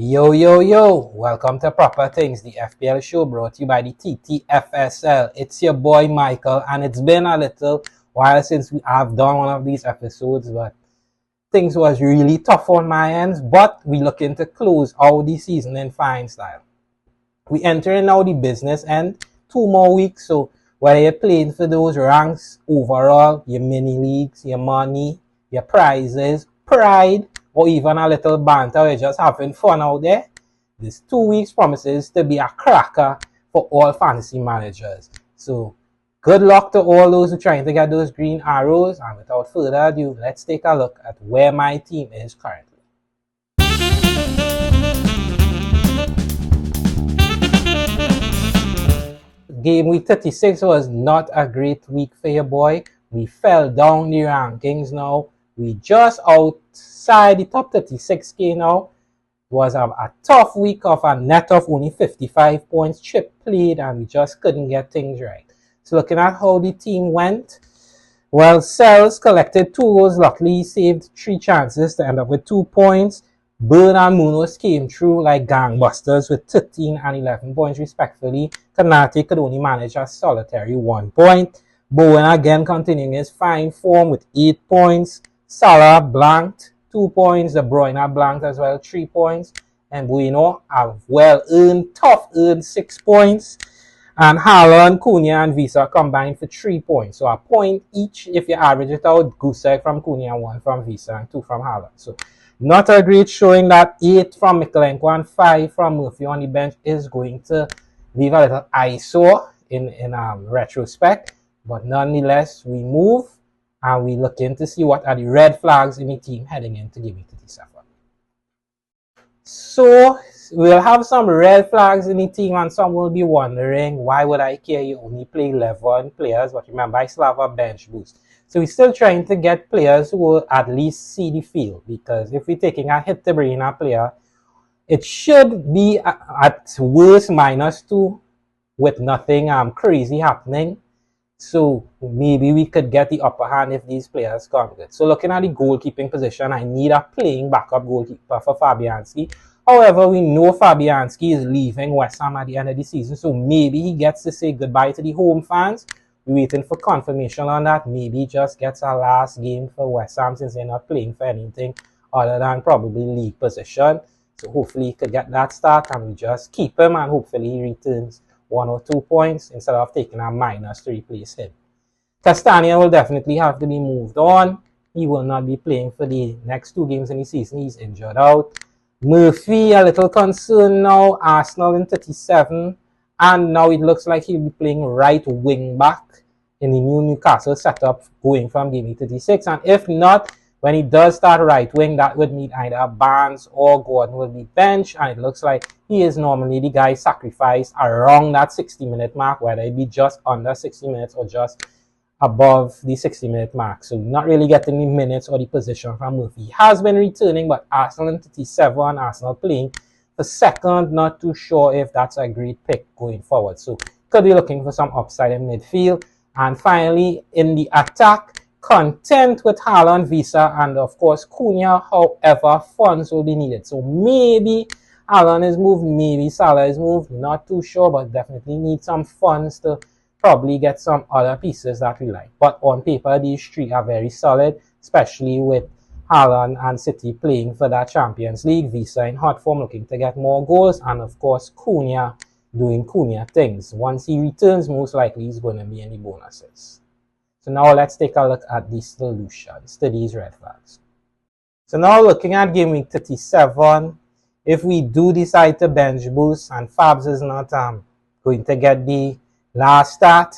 Yo, yo, yo, welcome to Proper Things, the FPL show brought to you by the ttfplproleague. It's your boy Michael, and it's been a little while since I've done one of these episodes, but things was really tough on my ends, but we looking to close out the season in fine style. We entering now the business end, 2 more weeks, so whether you're playing for those ranks overall, your mini leagues, your money, your prizes, pride, or even a little banter, you're just having fun out there, this 2 weeks promises to be a cracker for all fantasy managers. So good luck to all those who are trying to get those green arrows, and without further ado, let's take a look at where my team is currently. Game week 36 was not a great week for your boy. We fell down the rankings now. We just outside the top 36k now. It was a tough week of a net of only 55 points. Chip played and we just couldn't get things right. So looking at how the team went, well, Cells collected 2 goals. Luckily, he saved 3 chances to end up with 2 points. Burn and Munoz came through like gangbusters with 13 and 11 points respectively. Kanate could only manage a solitary 1 point. Bowen again continuing his fine form with 8 points. Salah blanked 2 points. De Bruyne blanked as well 3 points. And Bueno have tough earned 6 points. And Haaland, Cunha, and Visa combined for 3 points. So a point each if you average it out. Goose egg from Cunha, 1 from Visa, and 2 from Haaland. So not a great showing. That 8 from Mikolenko and 5 from Murphy on the bench is going to leave a little eyesore in retrospect. But nonetheless, we move and we looking to see what are the red flags in the team heading into Gameweek 37. So we'll have some red flags in the team, and some will be wondering, why would I care? You only play 11 players, but remember, I still have a bench boost. So we're still trying to get players who will at least see the field, because if we're taking a hit to bring in a player, it should be at worst -2 with nothing crazy happening. So maybe we could get the upper hand if these players come good. So looking at the goalkeeping position, I need a playing backup goalkeeper for Fabianski. However, we know Fabianski is leaving West Ham at the end of the season, so maybe he gets to say goodbye to the home fans. We're waiting for confirmation on that. Maybe he just gets a last game for West Ham since they're not playing for anything other than probably league position. So hopefully he could get that start and we just keep him, and hopefully he returns 1 or 2 points instead of taking a minus to replace him. Castagna will definitely have to be moved on. He will not be playing for the next 2 games in the season. He's injured out. Murphy, a little concern now. Arsenal in 37. And now it looks like he'll be playing right wing back in the new Newcastle setup going from game 36. And if not, when he does start right wing, that would mean either Barnes or Gordon will be benched. And it looks like he is normally the guy sacrificed around that 60-minute mark, whether it be just under 60 minutes or just above the 60-minute mark. So not really getting the minutes or the position from Murphy. He has been returning, but Arsenal in 37, Arsenal playing for second, not too sure if that's a great pick going forward. So could be looking for some upside in midfield. And finally, in the attack, content with Haaland, Visa, and of course Cunha. However, funds will be needed. So maybe Haaland is moved, maybe Salah is moved. Not too sure, but definitely need some funds to probably get some other pieces that we like. But on paper, these 3 are very solid, especially with Haaland and City playing for that Champions League. Visa in hot form, looking to get more goals. And of course, Cunha doing Cunha things. Once he returns, most likely he's going to be in the bonuses. So now let's take a look at the solutions to these red flags. So now looking at game week 37, if we do decide to bench boost and Fabs is not going to get the last start,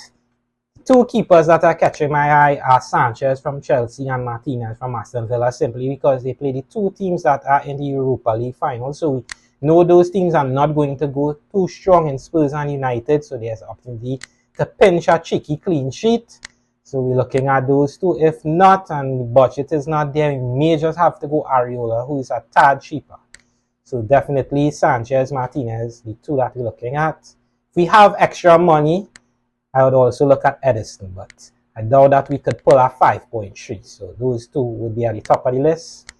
2 keepers that are catching my eye are Sanchez from Chelsea and Martinez from Aston Villa, simply because they play the 2 teams that are in the Europa League final. So we know those teams are not going to go too strong in Spurs and United, so there's an opportunity to pinch a cheeky clean sheet. So we're looking at those 2. If not, and the budget is not there, we may just have to go Areola, who is a tad cheaper. So definitely Sanchez, Martinez, the 2 that we're looking at. If we have extra money, I would also look at Edison, but I doubt that we could pull a 5.3. So those 2 would be at the top of the list.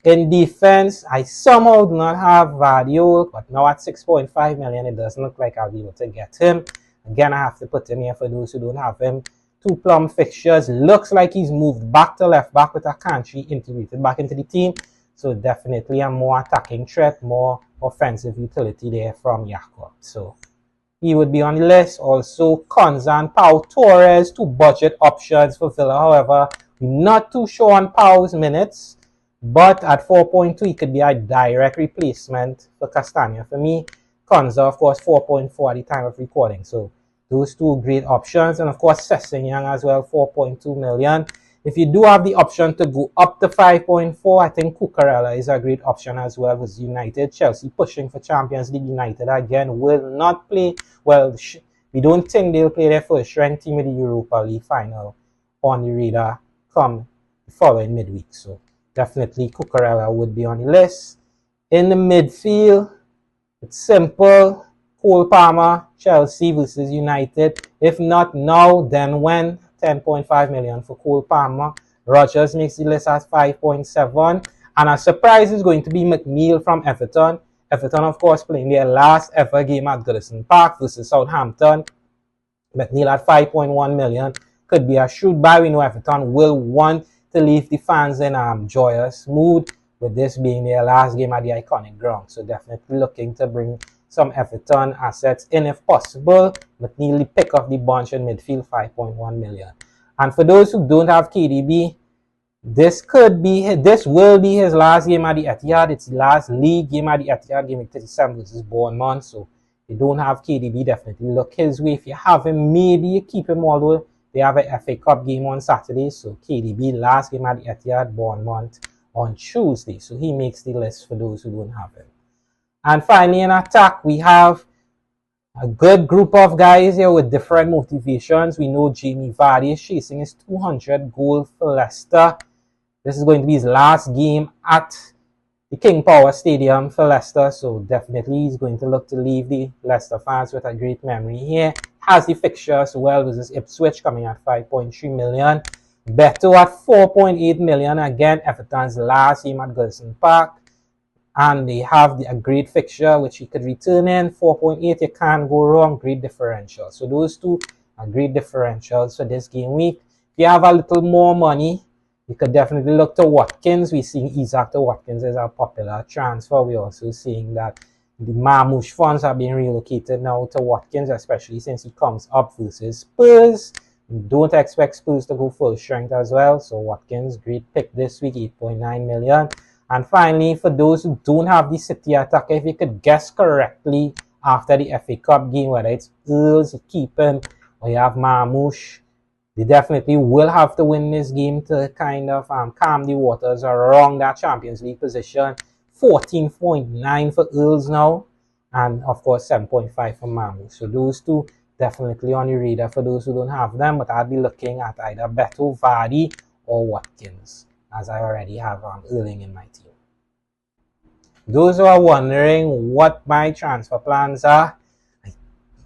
In defense, I somehow do not have Vadio, but now at 6.5 million, it doesn't look like I'll be able to get him. Again, I have to put him here for those who don't have him. 2 plum fixtures. Looks like he's moved back to left back with a country integrated back into the team. So definitely a more attacking threat, more offensive utility there from Jakob. So he would be on the list. Also, Konza and Pau Torres, 2 budget options for Villa. However, we're not too sure on Pau's minutes. But at 4.2, he could be a direct replacement for Castagna. For me, Konza, of course, 4.4 at the time of recording. So those 2 great options. And of course, Sessegnon as well, 4.2 million. If you do have the option to go up to 5.4, I think Cucurella is a great option as well with United. Chelsea pushing for Champions League. United again will not play. Well, we don't think they'll play their first ranked team in the Europa League final on the radar come the following midweek. So definitely Cucurella would be on the list. In the midfield, it's simple. Cole Palmer, Chelsea versus United. If not now, then when? 10.5 million for Cole Palmer. Rodgers makes the list at 5.7. And a surprise is going to be McNeil from Everton. Everton, of course, playing their last ever game at Goodison Park versus Southampton. McNeil at 5.1 million. Could be a shoot buy. We know Everton will want to leave the fans in a joyous mood with this being their last game at the iconic ground. So definitely looking to bring some Everton assets in if possible. McNeil pick up the bunch in midfield, 5.1 million. And for those who don't have KDB, this will be his last game at the Etihad. It's the last league game at the Etihad, game 37 versus Bournemouth. So if you don't have KDB, definitely look his way. If you have him, maybe you keep him, although they have a FA Cup game on Saturday. So KDB, last game at the Etihad, Bournemouth on Tuesday. So he makes the list for those who don't have him. And finally, in attack, we have a good group of guys here with different motivations. We know Jamie Vardy is chasing his 200 goal for Leicester. This is going to be his last game at the King Power Stadium for Leicester. So definitely he's going to look to leave the Leicester fans with a great memory here. Has the fixture as well versus Ipswich coming at 5.3 million. Beto at 4.8 million. Again, Everton's last game at Goodison Park. And they have a great fixture which he could return in. 4.8, you can't go wrong. Great differential. So those 2 are great differentials for this game week. If you have a little more money, you could definitely look to Watkins. We're seeing Isaac to Watkins as a popular transfer. We're also seeing that the Marmoush funds are being relocated now to Watkins, especially since he comes up versus Spurs. Don't expect Spurs to go full strength as well. So Watkins, great pick this week, 8.9 million. And finally, for those who don't have the City attacker, if you could guess correctly after the FA Cup game, whether it's Earls, Keeping, or you have Marmoush, they definitely will have to win this game to kind of calm the waters around that Champions League position. 14.9 for Earls now, and of course 7.5 for Marmoush. So those 2 definitely on the radar for those who don't have them, but I'll be looking at either Beto, Vardy, or Watkins, as I already have Erling in my team. Those who are wondering what my transfer plans are,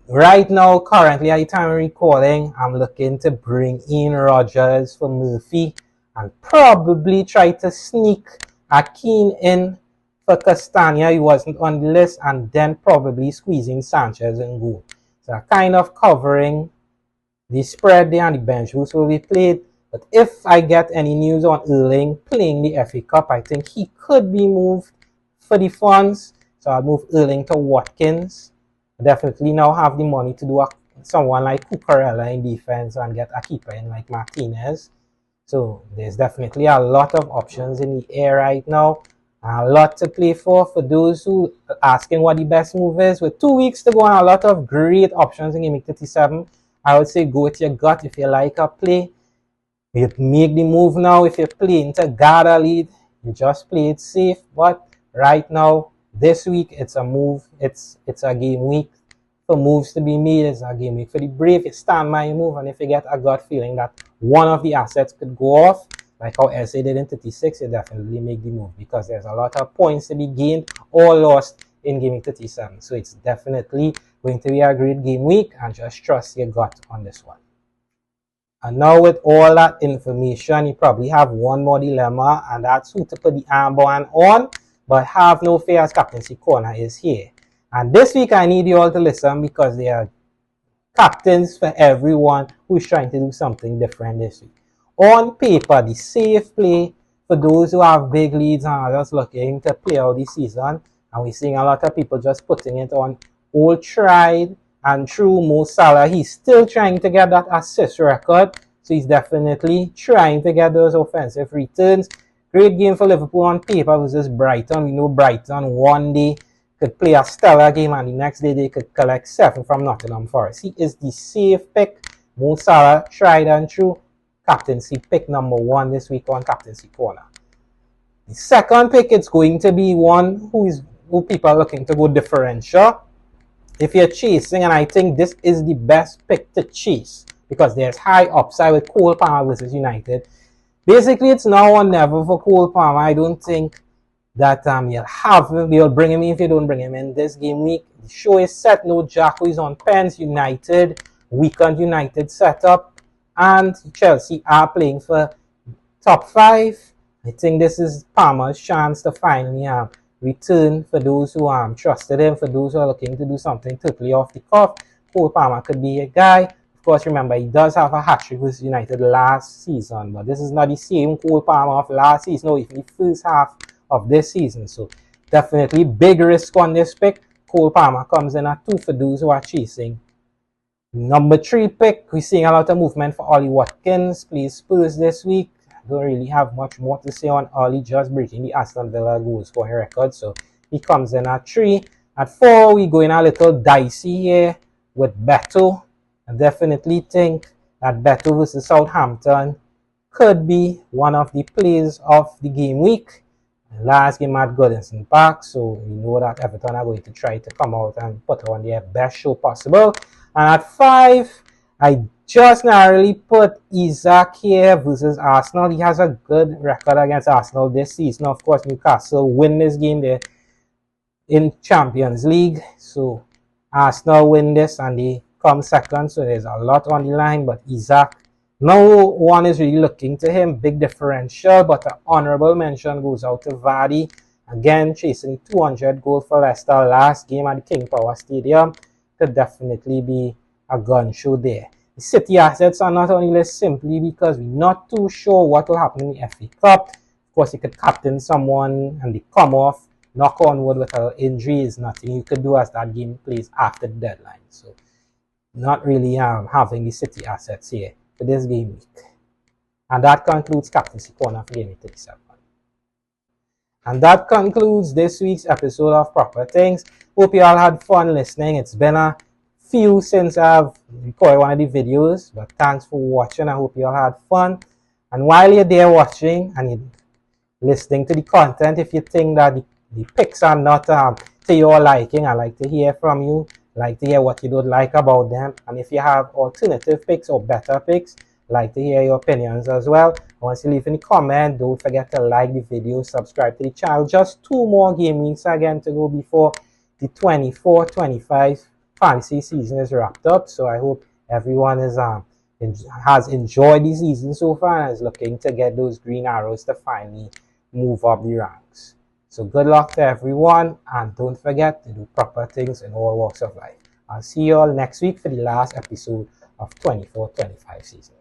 right now, currently at the time of recording, I'm looking to bring in Rodgers for Murphy and probably try to sneak a Keane in for Castagna. He wasn't on the list, and then probably squeezing Sanchez in goal. So kind of covering the spread there, and the bench boost will be played. But if I get any news on Erling playing the FA Cup, I think he could be moved for the funds. So I'll move Erling to Watkins. I definitely now have the money to do someone like Cucurella in defense and get a keeper in like Martinez. So there's definitely a lot of options in the air right now. A lot to play for those who are asking what the best move is. With 2 weeks to go and a lot of great options in Gameweek 37, I would say go with your gut. If you like a play, you make the move now. If you're playing to guard a lead, you just play it safe. But right now, this week, it's a move. It's a game week for moves to be made. It's a game week for the brave. You stand by your move, and if you get a gut feeling that one of the assets could go off, like how SA did in 36, you definitely make the move, because there's a lot of points to be gained or lost in Gameweek 37. So it's definitely going to be a great game week, and just trust your gut on this one. And now with all that information, you probably have one more dilemma, and that's who to put the armband on. But have no fear, as Captaincy Corner is here. And this week I need you all to listen, because there are captains for everyone who's trying to do something different this week. On paper, the safe play for those who have big leads and are just looking to play out the season, and we're seeing a lot of people just putting it on old tried and true Mo Salah. He's still trying to get that assist record, so he's definitely trying to get those offensive returns. Great game for Liverpool on paper versus Brighton. We know Brighton one day could play a stellar game, and the next day they could collect 7 from Nottingham Forest. He is the safe pick. Mo Salah, tried and true. Captaincy pick number 1 this week on Captaincy Corner. The second pick, it's going to be one who people are looking to go differential. If you're chasing, and I think this is the best pick to chase, because there's high upside with Cole Palmer versus United. Basically, it's now or never for Cole Palmer. I don't think that you'll bring him in if you don't bring him in this game week. The show is set. No Jacko is on pens. United, weakened United setup, and Chelsea are playing for top 5. I think this is Palmer's chance to finally return for those who trusted him, for those who are looking to do something totally off the cuff. Cole Palmer could be a guy. Of course, remember, he does have a hat-trick with United last season, but this is not the same Cole Palmer of last season, no, even the first half of this season. So definitely big risk on this pick. Cole Palmer comes in at 2 for those who are chasing. Number 3 pick, we're seeing a lot of movement for Ollie Watkins. Plays Spurs this week. Don't really have much more to say on Ollie, just breaking the Aston Villa goal scoring record. So he comes in at 3. At 4, we go in a little dicey here with Beto. I definitely think that Beto versus Southampton could be one of the plays of the game week. Last game at Goodison Park, so we know that Everton are going to try to come out and put on their best show possible. And at 5, I just narrowly put Isaac here versus Arsenal. He has a good record against Arsenal this season. Of course, Newcastle win this game there in Champions League. So Arsenal win this and they come second. So there's a lot on the line. But Isaac, no one is really looking to him. Big differential. But an honorable mention goes out to Vardy. Again, chasing 200 goals for Leicester last game at the King Power Stadium. Could definitely be a gun show there. The City assets are not on the list simply because we're not too sure what will happen in the FA Cup. Of course, you could captain someone and they come off. Knock on wood, with an injury is nothing you could do as that game plays after the deadline. So, not really having the City assets here for this game week. And that concludes Captaincy Corner for Game Week 37. And that concludes this week's episode of Proper Things. Hope you all had fun listening. It's been a few since I've recorded one of the videos, but thanks for watching. I hope you all had fun. And while you're there watching and you're listening to the content, if you think that the picks are not to your liking, I'd like to hear from you. I'd like to hear what you don't like about them. And if you have alternative picks or better picks, I'd like to hear your opinions as well. Once you leave any comment, don't forget to like the video, subscribe to the channel. Just 2 more game weeks again to go before the 24-25 fantasy season is wrapped up. So I hope everyone has enjoyed the season so far and is looking to get those green arrows to finally move up the ranks. So good luck to everyone, and don't forget to do proper things in all walks of life. I'll see you all next week for the last episode of 24-25 season.